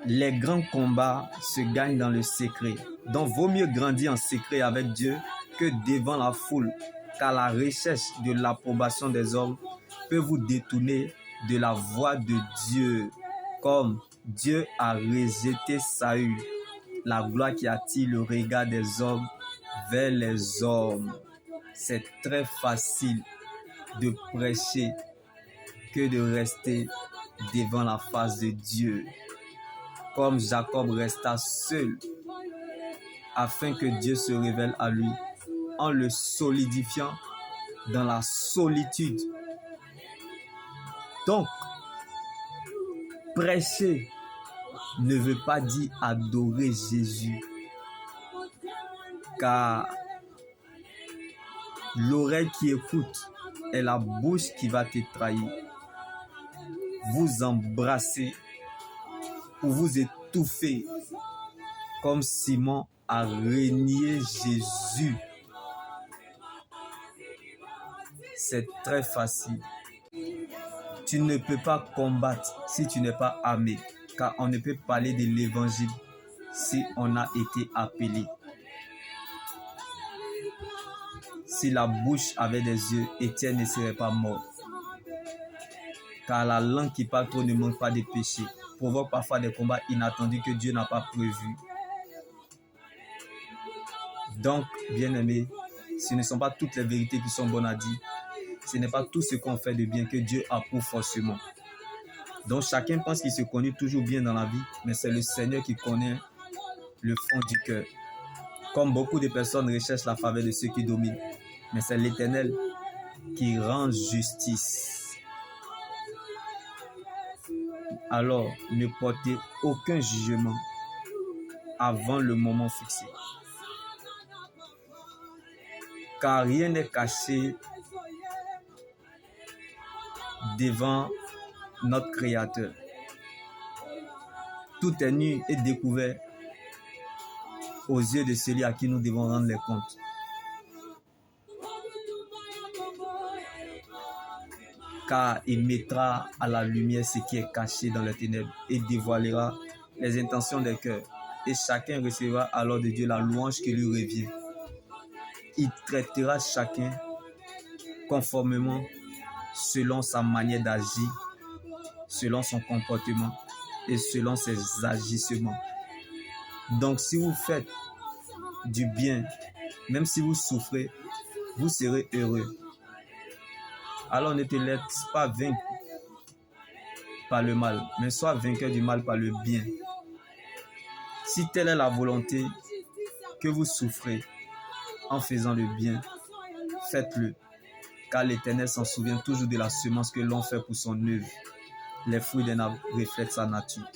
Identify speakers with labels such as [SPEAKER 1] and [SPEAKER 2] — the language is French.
[SPEAKER 1] les grands combats se gagnent dans le secret. Donc, vaut mieux grandir en secret avec Dieu que devant la foule, car la recherche de l'approbation des hommes peut vous détourner de la voie de Dieu. Comme Dieu a rejeté Saül, la gloire qui attire le regard des hommes vers les hommes. C'est très facile de prêcher que de rester devant la face de Dieu. Comme Jacob resta seul, afin que Dieu se révèle à lui en le solidifiant dans la solitude. Donc, prêcher ne veut pas dire adorer Jésus, car l'oreille qui écoute est la bouche qui va te trahir. Vous embrasser ou vous étouffer comme Simon a renié Jésus. C'est très facile. Tu ne peux pas combattre si tu n'es pas armé, car on ne peut parler de l'évangile si on a été appelé. Si la bouche avait des yeux, Étienne ne serait pas mort. Car la langue qui parle trop ne manque pas de péché, provoque parfois des combats inattendus que Dieu n'a pas prévus. Donc, bien-aimés, ce ne sont pas toutes les vérités qui sont bonnes à dire. Ce n'est pas tout ce qu'on fait de bien que Dieu approuve forcément. Donc, chacun pense qu'il se connaît toujours bien dans la vie, mais c'est le Seigneur qui connaît le fond du cœur. Comme beaucoup de personnes recherchent la faveur de ceux qui dominent, mais c'est l'Éternel qui rend justice. Alors, ne portez aucun jugement avant le moment fixé. Car rien n'est caché devant notre Créateur. Tout est nu et découvert aux yeux de celui à qui nous devons rendre les comptes. Car il mettra à la lumière ce qui est caché dans les ténèbres et dévoilera les intentions des cœurs. Et chacun recevra alors de Dieu la louange qui lui revient. Il traitera chacun conformément selon sa manière d'agir, selon son comportement et selon ses agissements. Donc si vous faites du bien, même si vous souffrez, vous serez heureux. Alors ne te laisse pas vaincre par le mal, mais sois vainqueur du mal par le bien. Si telle est la volonté que vous souffrez en faisant le bien, faites-le, car l'Éternel s'en souvient toujours de la semence que l'on fait pour son œuvre. Les fruits d'un arbre reflètent sa nature.